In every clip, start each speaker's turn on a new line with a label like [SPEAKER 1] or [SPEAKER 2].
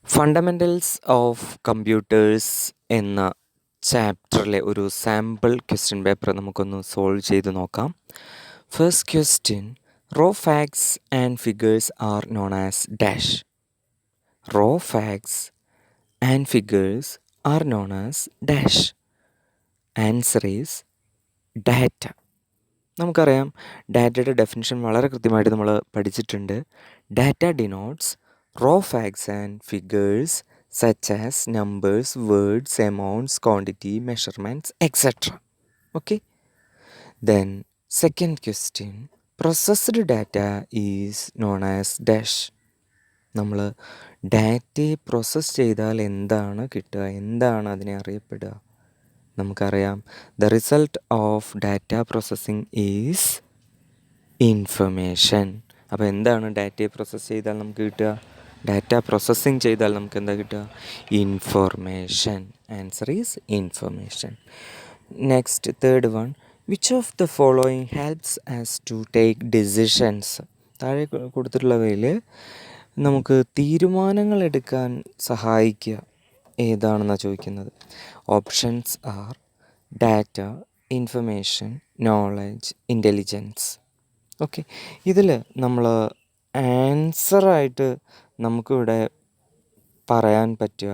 [SPEAKER 1] Fundamentals of computers എന്ന ചാപ്റ്ററിലെ ഒരു സാമ്പിൾ ക്വസ്റ്റ്യൻ പേപ്പർ നമുക്കൊന്ന് സോൾവ് ചെയ്ത് നോക്കാം. First question, raw facts and figures are known as dash. Raw facts and figures are known as dash. Answer is data. നമുക്കറിയാം, ഡാറ്റയുടെ definition വളരെ കൃത്യമായിട്ട് നമ്മൾ പഠിച്ചിട്ടുണ്ട്. Data denotes raw facts and figures such as numbers, words, amounts, quantity, measurements, etc. Okay. Then second question, processed data is known as dash. നമ്മൾ ഡാറ്റയെ process ചെയ്താൽ എന്താണ് കിട്ടുക, എന്താണ് അതിനെ അറിയപ്പെടുക? നമുക്കറിയാം, the result of data processing is information. അപ്പോൾ എന്താണ് ഡാറ്റയെ പ്രോസസ്സ് ചെയ്താൽ നമുക്ക് കിട്ടുക? ഡാറ്റ പ്രോസസ്സിങ് ചെയ്താൽ നമുക്ക് എന്താ കിട്ടുക? Information. Answer is information. Next third one, which of the following helps us to take decisions. താഴെ കൊടുത്തിട്ടുള്ളവയിൽ നമുക്ക് തീരുമാനങ്ങൾ എടുക്കാൻ സഹായിക്കുക ഏതാണെന്നാണ് ചോദിക്കുന്നത്. Options are data, information, knowledge, intelligence. Okay, ഇതിൽ നമ്മൾ ആൻസറായിട്ട് നമുക്കിവിടെ പറയാൻ പറ്റുക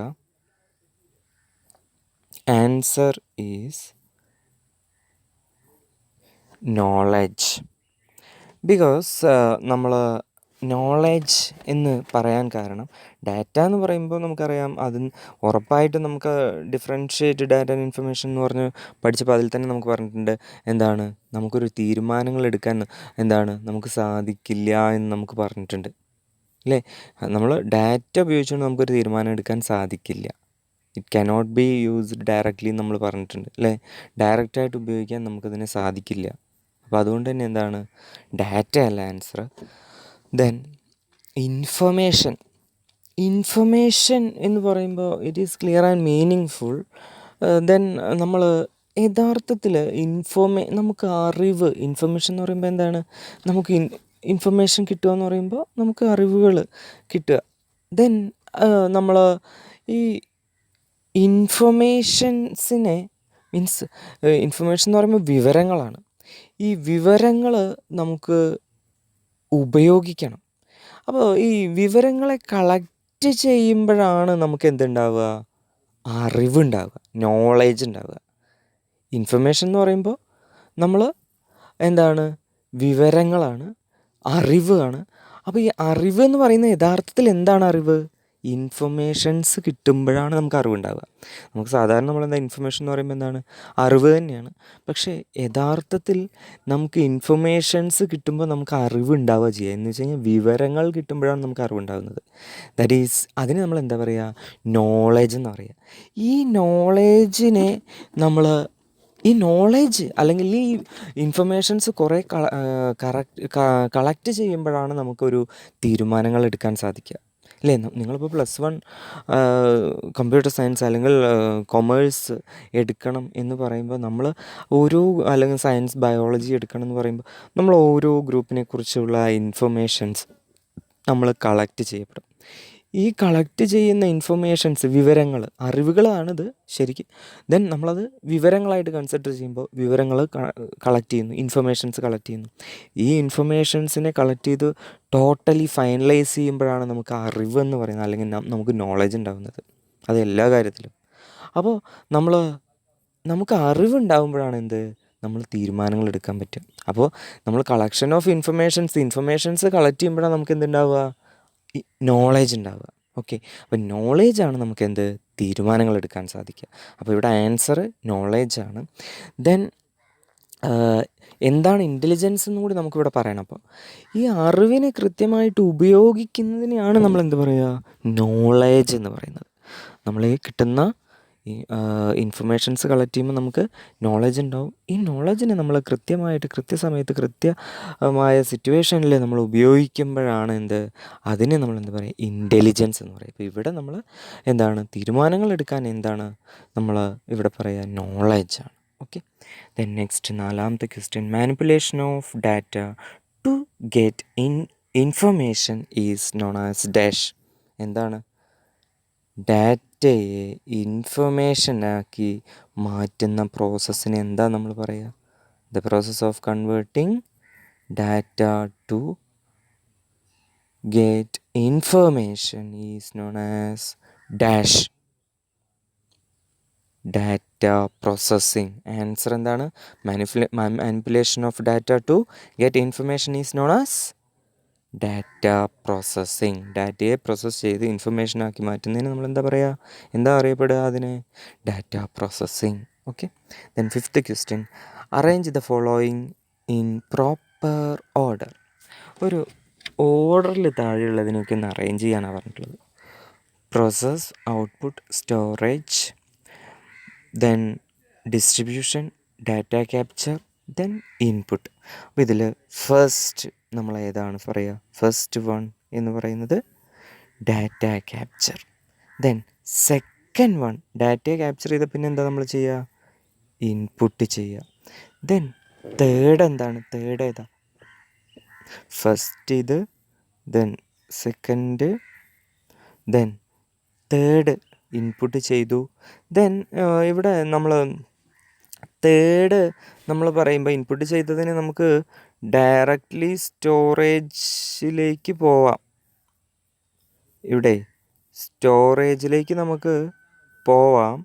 [SPEAKER 1] ആൻസർ ഈസ് നോളജ്. ബിക്കോസ് നമ്മൾ നോളജ് എന്ന് പറയാൻ കാരണം, ഡാറ്റ എന്ന് പറയുമ്പോൾ നമുക്കറിയാം, അതിന് ഉറപ്പായിട്ടും നമുക്ക് ഡിഫറൻഷ്യേറ്റ് ഡാറ്റ ആൻഡ് ഇൻഫർമേഷൻ എന്ന് പറഞ്ഞ് പഠിച്ചപ്പോൾ അതിൽ തന്നെ നമുക്ക് പറഞ്ഞിട്ടുണ്ട് എന്താണ്, നമുക്കൊരു തീരുമാനങ്ങൾ എടുക്കാൻ എന്താണ് നമുക്ക് സാധിക്കില്ല എന്ന് നമുക്ക് പറഞ്ഞിട്ടുണ്ട് അല്ലേ. നമ്മൾ ഡാറ്റ ഉപയോഗിച്ചുകൊണ്ട് നമുക്കൊരു തീരുമാനം എടുക്കാൻ സാധിക്കില്ല. It cannot be used directly നമ്മൾ പറഞ്ഞിട്ടുണ്ട് അല്ലേ. ഡയറക്റ്റായിട്ട് ഉപയോഗിക്കാൻ നമുക്കതിനെ സാധിക്കില്ല. അപ്പോൾ അതുകൊണ്ട് തന്നെ എന്താണ്, ഡാറ്റ അല്ല ആൻസർ. Then information. ഇൻഫർമേഷൻ എന്ന് പറയുമ്പോൾ it is clear and meaning full. Then നമ്മൾ യഥാർത്ഥത്തിൽ നമുക്ക് അറിവ്, ഇൻഫർമേഷൻ എന്ന് പറയുമ്പോൾ എന്താണ്, നമുക്ക് ഇൻഫർമേഷൻ കിട്ടുക എന്ന് പറയുമ്പോൾ നമുക്ക് അറിവുകൾ കിട്ടുക. ദെൻ നമ്മൾ ഈ ഇൻഫർമേഷൻസിനെ മീൻസ് ഇൻഫർമേഷൻ എന്ന് പറയുമ്പോൾ വിവരങ്ങളാണ്. ഈ വിവരങ്ങൾ നമുക്ക് ഉപയോഗിക്കണം. അപ്പോൾ ഈ വിവരങ്ങളെ കളക്ട് ചെയ്യുമ്പോഴാണ് നമുക്ക് എന്തുണ്ടാവുക? അറിവുണ്ടാവുക, നോളേജ് ഉണ്ടാവുക. ഇൻഫർമേഷൻ എന്ന് പറയുമ്പോൾ നമ്മൾ എന്താണ്, വിവരങ്ങളാണ്, അറിവാണ്. അപ്പോൾ ഈ അറിവ് എന്ന് പറയുന്നത് യഥാർത്ഥത്തിൽ എന്താണ് അറിവ്? ഇൻഫർമേഷൻസ് കിട്ടുമ്പോഴാണ് നമുക്ക് അറിവുണ്ടാവുക. നമുക്ക് സാധാരണ നമ്മളെന്താ ഇൻഫർമേഷൻ എന്ന് പറയുമ്പോൾ എന്താണ്, അറിവ് തന്നെയാണ്. പക്ഷേ യഥാർത്ഥത്തിൽ നമുക്ക് ഇൻഫർമേഷൻസ് കിട്ടുമ്പോൾ നമുക്ക് അറിവ് ഉണ്ടാവുക ചെയ്യുക. എന്ന് വെച്ച് കഴിഞ്ഞാൽ വിവരങ്ങൾ കിട്ടുമ്പോഴാണ് നമുക്ക് അറിവുണ്ടാകുന്നത്. ദാറ്റ് ഈസ്, അതിന് നമ്മൾ എന്താ പറയുക? നോളേജ് എന്ന് പറയുക. ഈ നോളേജിനെ നമ്മൾ ഈ നോളേജ് അല്ലെങ്കിൽ ഈ ഇൻഫർമേഷൻസ് കുറേ കളക്ട് ചെയ്യുമ്പോഴാണ് നമുക്കൊരു തീരുമാനങ്ങൾ എടുക്കാൻ സാധിക്കുക അല്ലേ. നിങ്ങളിപ്പോൾ +1 കമ്പ്യൂട്ടർ സയൻസ് അല്ലെങ്കിൽ കൊമേഴ്സ് എടുക്കണം എന്ന് പറയുമ്പോൾ നമ്മൾ അല്ലെങ്കിൽ സയൻസ് ബയോളജി എടുക്കണം എന്ന് പറയുമ്പോൾ നമ്മൾ ഓരോ ഗ്രൂപ്പിനെ കുറിച്ചുള്ള ഇൻഫർമേഷൻസ് നമ്മൾ കളക്ട് ചെയ്യപ്പെടും. ഈ കളക്ട് ചെയ്യുന്ന ഇൻഫർമേഷൻസ്, വിവരങ്ങൾ, അറിവുകളാണിത് ശരിക്കും. ദെൻ നമ്മളത് വിവരങ്ങളായിട്ട് കൺസിഡർ ചെയ്യുമ്പോൾ വിവരങ്ങൾ കളക്ട് ചെയ്യുന്നു, ഇൻഫർമേഷൻസ് കളക്ട് ചെയ്യുന്നു. ഈ ഇൻഫർമേഷൻസിനെ കളക്ട് ചെയ്ത് ടോട്ടലി ഫൈനലൈസ് ചെയ്യുമ്പോഴാണ് നമുക്ക് അറിവെന്ന് പറയുന്നത്, അല്ലെങ്കിൽ നമുക്ക് നോളജ് ഉണ്ടാകുന്നത്. അത് എല്ലാ കാര്യത്തിലും. അപ്പോൾ നമുക്ക് അറിവുണ്ടാകുമ്പോഴാണ് നമ്മൾ തീരുമാനങ്ങൾ എടുക്കാൻ പറ്റും. അപ്പോൾ നമ്മൾ കളക്ഷൻ ഓഫ് ഇൻഫർമേഷൻസ് കളക്ട് ചെയ്യുമ്പോഴാണ് നമുക്ക് എന്തുണ്ടാവുക? നോളേജ് ഉണ്ടാവുക. ഓക്കെ, അപ്പോൾ നോളേജാണ് നമുക്ക് തീരുമാനങ്ങൾ എടുക്കാൻ സാധിക്കുക. അപ്പോൾ ഇവിടെ ആൻസർ നോളേജാണ്. ദെൻ എന്താണ് ഇൻ്റലിജൻസ് എന്നും കൂടി നമുക്കിവിടെ പറയണം. അപ്പോൾ ഈ അറിവിനെ കൃത്യമായിട്ട് ഉപയോഗിക്കുന്നതിനെയാണ് നമ്മൾ പറയുക? നോളേജ് എന്ന് പറയുന്നത്. നമ്മൾ കിട്ടുന്ന ഈ ഇൻഫർമേഷൻസ് കളക്ട് ചെയ്യുമ്പോൾ നമുക്ക് നോളജ് ഉണ്ടാവും. ഈ നോളജിനെ നമ്മൾ കൃത്യമായിട്ട് കൃത്യസമയത്ത് കൃത്യമായ സിറ്റുവേഷനിൽ നമ്മൾ ഉപയോഗിക്കുമ്പോഴാണ് അതിനെ നമ്മൾ പറയുക? ഇൻ്റലിജൻസ് എന്ന് പറയും. അപ്പോൾ ഇവിടെ നമ്മൾ തീരുമാനങ്ങൾ എടുക്കാൻ നമ്മൾ ഇവിടെ പറയുക? നോളജാണ്. ഓക്കെ, ദെൻ നെക്സ്റ്റ് 4ാമത്തെ question, manipulation of data to get information is known as dash. എന്താണ് ഡാറ്റയെ ഇൻഫർമേഷനാക്കി മാറ്റുന്ന പ്രോസസ്സിന് എന്താ നമ്മൾ പറയുക? The process of converting data to get information is known as dash data processing. Answer എന്താണ്? Manipulation of data to get information is known as data processing. ഡാറ്റയെ പ്രോസസ്സ് ചെയ്ത് ഇൻഫർമേഷനാക്കി മാറ്റുന്നതിന് നമ്മൾ എന്താ പറയുക? എന്താ അറിയപ്പെടുക അതിന്? Data processing. Okay. Then 5th question, arrange the following in proper order. ഒരു ഓർഡറിൽ താഴെയുള്ളതിനൊക്കെ ഒന്ന് അറേഞ്ച് ചെയ്യാനാണ് പറഞ്ഞിട്ടുള്ളത്. Process, output, storage, then distribution, data capture, then input. അപ്പോൾ ഇതിൽ ഫസ്റ്റ് നമ്മൾ ഏതാണ് പറയുക? ഫസ്റ്റ് വൺ എന്ന് പറയുന്നത് data capture. Then second one, ഡാറ്റയെ ക്യാപ്ചർ ചെയ്ത പിന്നെ എന്താ നമ്മൾ ചെയ്യുക? ഇൻപുട്ട് ചെയ്യുക. ദെൻ തേർഡ് എന്താണ്? തേർഡ് ഏതാ? ഫസ്റ്റ് ഇത്, then second, then third input ചെയ്തു. ദെൻ ഇവിടെ നമ്മൾ തേർഡ് നമ്മൾ പറയുമ്പോൾ ഇൻപുട്ട് ചെയ്തതിന് നമുക്ക് ഡയറക്റ്റ്ലി സ്റ്റോറേജിലേക്ക് പോവാം. ഇവിടെ സ്റ്റോറേജിലേക്ക് നമുക്ക് പോവാം.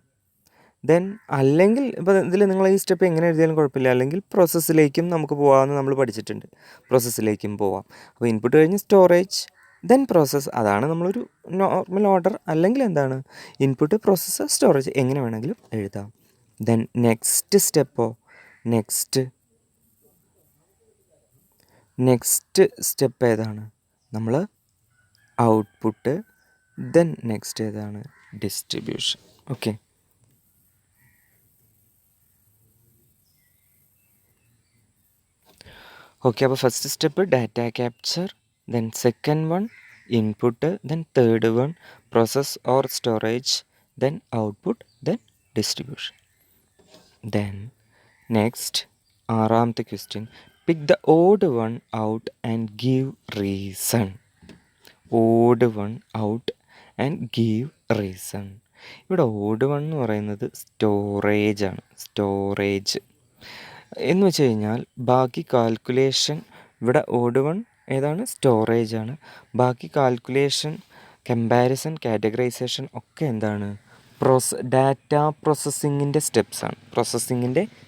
[SPEAKER 1] ദെൻ അല്ലെങ്കിൽ ഇപ്പോൾ ഇതിൽ നിങ്ങൾ ഈ സ്റ്റെപ്പ് എങ്ങനെ എഴുതിയാലും കുഴപ്പമില്ല. അല്ലെങ്കിൽ പ്രോസസ്സിലേക്കും നമുക്ക് പോകാമെന്ന് നമ്മൾ പഠിച്ചിട്ടുണ്ട്. പ്രോസസ്സിലേക്കും പോവാം. അപ്പോൾ ഇൻപുട്ട് കഴിഞ്ഞ് സ്റ്റോറേജ്, ദെൻ പ്രോസസ്സ്. അതാണ് നമ്മളൊരു നോർമൽ ഓർഡർ. അല്ലെങ്കിൽ എന്താണ്? ഇൻപുട്ട്, പ്രോസസ്സ്, സ്റ്റോറേജ്, എങ്ങനെ വേണമെങ്കിലും എഴുതാം. ദെൻ നെക്സ്റ്റ് സ്റ്റെപ്പോ? നെക്സ്റ്റ് സ്റ്റെപ്പ് ഏതാണ്? നമ്മൾ ഔട്ട്പുട്ട്, ദെൻ നെക്സ്റ്റ് ഏതാണ്? ഡിസ്ട്രിബ്യൂഷൻ. ഓക്കെ. അപ്പോൾ first step data capture, then second one input, then third one process or storage, then output, then distribution. Then next 6th question, pick the odd one out and give reason. Odd one out and give reason. ഇവിടെ odd one എന്ന് പറയുന്നത് storage ആണ്. Storage എന്ന് വെച്ച് കഴിഞ്ഞാൽ ബാക്കി calculation, ഇവിടെ odd one ഏതാണ്? സ്റ്റോറേജ് ആണ്. ബാക്കി കാൽക്കുലേഷൻ, കമ്പാരിസൺ, കാറ്റഗറൈസേഷൻ ഒക്കെ എന്താണ്? ഡാറ്റ പ്രോസസ്സിങ്ങിൻ്റെ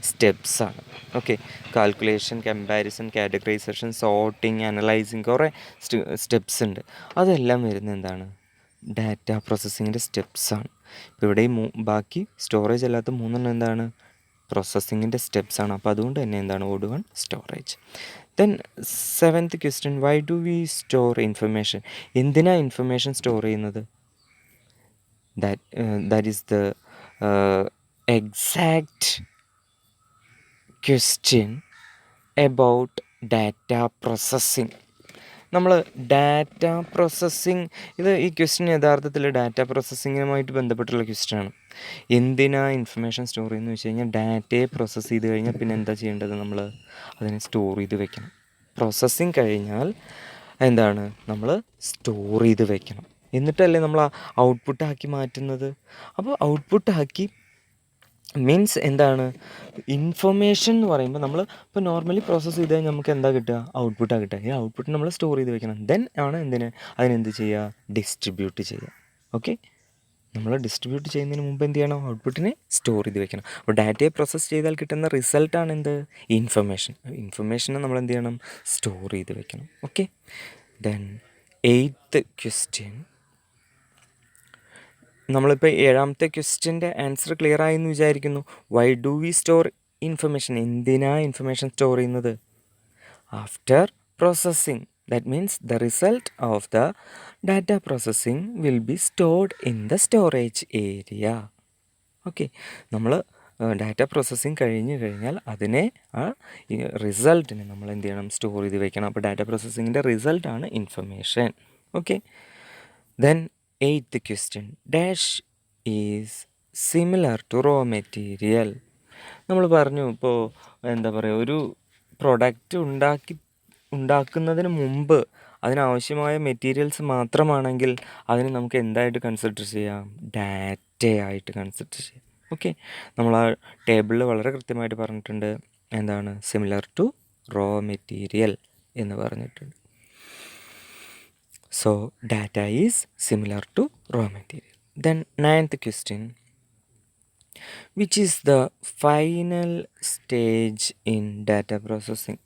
[SPEAKER 1] സ്റ്റെപ്സാണ്. Okay. Calculation, comparison, categorisation, sorting, analysing, കുറേ സ്റ്റെപ്സ് ഉണ്ട്. അതെല്ലാം വരുന്നത് എന്താണ്? ഡാറ്റ പ്രോസസ്സിങ്ങിൻ്റെ സ്റ്റെപ്സാണ്. ഇപ്പോൾ ഇവിടെ ബാക്കി സ്റ്റോറേജ് അല്ലാത്ത 3 എന്താണ്? പ്രോസസ്സിങ്ങിൻ്റെ സ്റ്റെപ്സാണ്. അപ്പോൾ അതുകൊണ്ട് തന്നെ എന്താണ്? Odd one storage. Then 7th question, why do we store information? എന്തിനാണ് ഇൻഫർമേഷൻ സ്റ്റോർ ചെയ്യുന്നത്? that is the exact question about data processing. നമ്മൾ ഡാറ്റ പ്രോസസ്സിങ്, ഈ ക്വസ്റ്റ്യൻ യഥാർത്ഥത്തിൽ ഡാറ്റ പ്രോസസ്സിങ്ങുമായിട്ട് ബന്ധപ്പെട്ടുള്ള ക്വസ്റ്റ്യനാണ്. എന്തിനാ ഇൻഫർമേഷൻ സ്റ്റോർ ചെയ്യുന്നത് വെച്ച് കഴിഞ്ഞാൽ, ഡാറ്റയെ പ്രോസസ്സ് ചെയ്ത് കഴിഞ്ഞാൽ പിന്നെ എന്താ ചെയ്യേണ്ടത്? നമ്മൾ അതിനെ സ്റ്റോർ ചെയ്ത് വെക്കണം. പ്രോസസ്സിങ് കഴിഞ്ഞാൽ എന്താണ്? നമ്മൾ സ്റ്റോർ ചെയ്ത് വെക്കണം. എന്നിട്ടല്ലേ നമ്മൾ ഔട്ട്പുട്ടാക്കി മാറ്റുന്നത്. അപ്പോൾ ഔട്ട്പുട്ടാക്കി മീൻസ് എന്താണ്? ഇൻഫർമേഷൻ എന്ന് പറയുമ്പോൾ നമ്മൾ ഇപ്പോൾ നോർമലി പ്രോസസ്സ് ചെയ്ത് കഴിഞ്ഞാൽ നമുക്ക് എന്താ കിട്ടുക? ഔട്ട്പുട്ടാണ് കിട്ടുക. ഈ ഔട്ട്പുട്ട് നമ്മൾ സ്റ്റോർ ചെയ്ത് വെക്കണം. ദെൻ ആണ് അതിനെന്ത് ചെയ്യുക? ഡിസ്ട്രിബ്യൂട്ട് ചെയ്യുക. ഓക്കെ. നമ്മൾ ഡിസ്ട്രിബ്യൂട്ട് ചെയ്യുന്നതിന് മുമ്പ് എന്ത് ചെയ്യണം? ഔട്ട്പുട്ടിനെ സ്റ്റോർ ചെയ്ത് വെക്കണം. അപ്പോൾ ഡാറ്റയെ പ്രോസസ്സ് ചെയ്താൽ കിട്ടുന്ന റിസൾട്ടാണ് എന്ത്? ഇൻഫർമേഷനെ നമ്മൾ എന്ത് ചെയ്യണം? സ്റ്റോർ ചെയ്ത് വെക്കണം. ഓക്കെ. ദെൻ 8th ക്വസ്റ്റ്യൻ, നമ്മളിപ്പോൾ 7th ക്വസ്റ്റ്യൻ്റെ ആൻസർ ക്ലിയർ ആയെന്ന് വിചാരിക്കുന്നു. Why do we store information? എന്തിനാ ഇൻഫർമേഷൻ സ്റ്റോർ ചെയ്യുന്നത്? After processing, that means the result of the data processing will be stored in the storage area. Okay. നമ്മൾ data processing കഴിഞ്ഞ് കഴിഞ്ഞാൽ അതിനെ റിസൾട്ടിനെ നമ്മൾ എന്ത് ചെയ്യണം? സ്റ്റോർ ചെയ്ത് വെക്കണം. അപ്പോൾ ഡാറ്റ പ്രോസസ്സിങ്ങിൻ്റെ റിസൾട്ടാണ് information. Okay. Then 8th question, dash is similar to raw material. നമ്മൾ പറഞ്ഞു, ഇപ്പോൾ എന്താ പറയുക, ഒരു പ്രൊഡക്റ്റ് ഉണ്ടാക്കുന്നതിന് മുമ്പ് അതിനാവശ്യമായ മെറ്റീരിയൽസ് മാത്രമാണെങ്കിൽ അതിനെ നമുക്ക് എന്തായിട്ട് കൺസിഡർ ചെയ്യാം? ഡാറ്റയായിട്ട് കൺസിഡർ ചെയ്യാം. ഓക്കെ, നമ്മൾ ആ ടേബിളിൽ വളരെ കൃത്യമായിട്ട് പറഞ്ഞിട്ടുണ്ട്, എന്താണ്? സിമിലർ ടു റോ മെറ്റീരിയൽ എന്ന് പറഞ്ഞിട്ടുണ്ട്. So data is similar to raw material. Then 9th question, which is the final stage in data processing?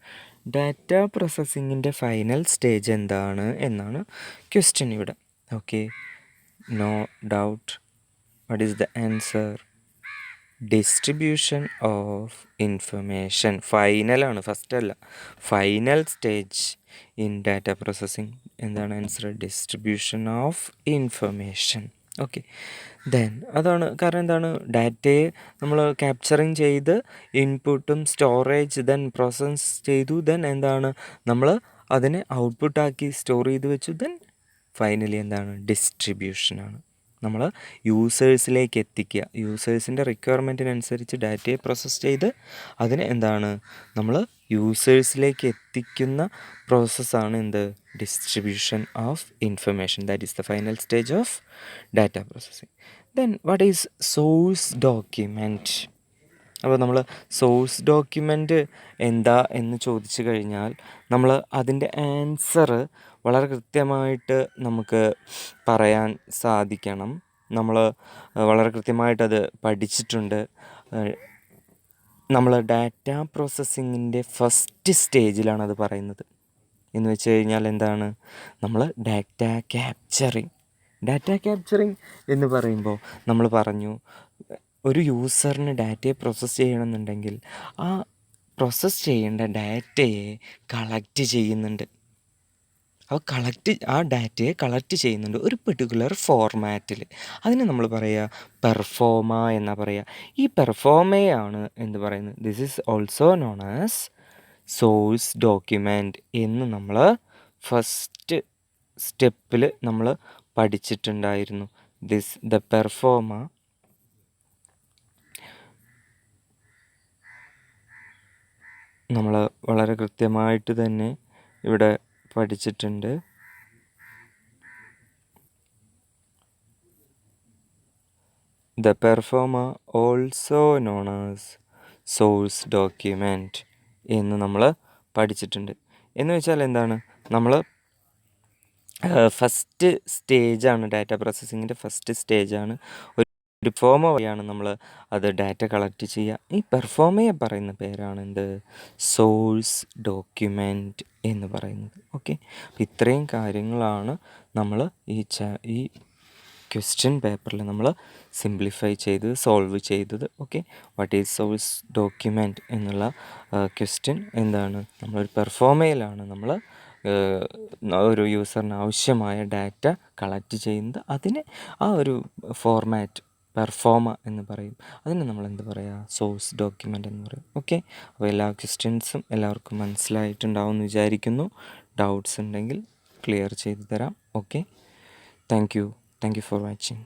[SPEAKER 1] ഡാറ്റ പ്രോസസ്സിങ്ങിൻ്റെ ഫൈനൽ സ്റ്റേജ് എന്താണ് എന്നാണ് ക്വസ്റ്റ്യൻ ഇവിടെ. Okay, no doubt. What is the answer? Distribution of information. ഫൈനലാണ്, first അല്ല. Final stage in data processing എന്താണ് answer? Distribution of information. Okay, then അതാണ്. കാരണം എന്താണ്? ഡാറ്റയെ നമ്മൾ ക്യാപ്ചറിങ് ചെയ്ത് ഇൻപുട്ടും സ്റ്റോറേജ് ദെൻ പ്രോസസ് ചെയ്തു, ദെൻ എന്താണ്? നമ്മൾ അതിനെ ഔട്ട്പുട്ടാക്കി സ്റ്റോർ ചെയ്ത് വെച്ചു, ദെൻ ഫൈനലി എന്താണ്? ഡിസ്ട്രിബ്യൂഷനാണ്. നമ്മൾ യൂസേഴ്സിലേക്ക് എത്തിക്കുക. യൂസേഴ്സിൻ്റെ റിക്വയർമെൻറ്റിനനുസരിച്ച് ഡാറ്റയെ പ്രോസസ്സ് ചെയ്ത് അതിന് എന്താണ്? നമ്മൾ യൂസേഴ്സിലേക്ക് എത്തിക്കുന്ന പ്രോസസ്സാണ് എന്ത്? Distribution of information. That is the final stage of data processing. Then what is source document? അപ്പോൾ നമ്മൾ സോഴ്സ് ഡോക്യുമെൻ്റ് എന്താ എന്ന് ചോദിച്ചു കഴിഞ്ഞാൽ നമ്മൾ അതിൻ്റെ ആൻസർ വളരെ കൃത്യമായിട്ട് നമുക്ക് പറയാൻ സാധിക്കണം. നമ്മൾ വളരെ കൃത്യമായിട്ടത് പഠിച്ചിട്ടുണ്ട്. നമ്മൾ ഡാറ്റ പ്രോസസ്സിങ്ങിൻ്റെ ഫസ്റ്റ് സ്റ്റേജിലാണ് അത് പറയുന്നത്. എന്ന് വെച്ച് കഴിഞ്ഞാൽ എന്താണ്? നമ്മൾ ഡാറ്റ ക്യാപ്ചറിങ്. ഡാറ്റ ക്യാപ്ചറിങ് എന്ന് പറയുമ്പോൾ നമ്മൾ പറഞ്ഞു, ഒരു യൂസറിന് ഡാറ്റയെ പ്രോസസ്സ് ചെയ്യണമെന്നുണ്ടെങ്കിൽ ആ പ്രോസസ്സ് ചെയ്യേണ്ട ഡാറ്റയെ കളക്ട് ചെയ്യുന്നുണ്ട്. ആ ഡാറ്റയെ കളക്ട് ചെയ്യുന്നുണ്ട് ഒരു പെർട്ടിക്കുലർ ഫോർമാറ്റിൽ. അതിന് നമ്മൾ പറയുക പെർഫോമ എന്നാ പറയുക. ഈ പെർഫോമയാണ് എന്ന് പറയുന്നത്. This is also known as source document എന്ന് നമ്മൾ ഫസ്റ്റ് സ്റ്റെപ്പിൽ നമ്മൾ പഠിച്ചിട്ടുണ്ടായിരുന്നു. ദ പെർഫോമ നമ്മൾ വളരെ കൃത്യമായിട്ട് തന്നെ ഇവിടെ പഠിച്ചിട്ടുണ്ട്. The proforma also known as source document എന്ന് നമ്മൾ പഠിച്ചിട്ടുണ്ട്. എന്ന് വെച്ചാൽ എന്താണ്? നമ്മൾ ഫസ്റ്റ് സ്റ്റേജാണ് ഡാറ്റ പ്രോസസ്സിങ്ങിൻ്റെ ഫസ്റ്റ് സ്റ്റേജാണ്. ഒരു പെർഫോമ വഴിയാണ് നമ്മൾ അത് ഡാറ്റ കളക്ട് ചെയ്യുക. ഈ പെർഫോമയെ പറയുന്ന പേരാണ് എന്ത്? സോഴ്സ് ഡോക്യുമെൻറ്റ് എന്ന് പറയുന്നത്. ഓക്കെ, അപ്പോൾ ഇത്രയും കാര്യങ്ങളാണ് നമ്മൾ ഈ ക്വസ്റ്റ്യൻ പേപ്പറിൽ നമ്മൾ സിംപ്ലിഫൈ ചെയ്ത് സോൾവ് ചെയ്തത്. Okay, what is source document എന്നുള്ള ക്വസ്റ്റ്യൻ എന്താണ്? നമ്മളൊരു പെർഫോമയിലാണ് നമ്മൾ ഒരു യൂസറിന് ആവശ്യമായ ഡാറ്റ കളക്ട് ചെയ്യുന്നത്. അതിന് ആ ഒരു ഫോർമാറ്റ് പെർഫോമ എന്ന് പറയും. അതിന് നമ്മൾ എന്ത് പറയുക? സോഴ്സ് ഡോക്യുമെൻ്റ് എന്ന് പറയും. ഓക്കെ, അപ്പോൾ എല്ലാ ക്വസ്റ്റ്യൻസും എല്ലാവർക്കും മനസ്സിലായിട്ടുണ്ടാവും എന്ന് വിചാരിക്കുന്നു. ഡൗട്ട്സ് ഉണ്ടെങ്കിൽ ക്ലിയർ ചെയ്തു തരാം. Okay, thank you for watching.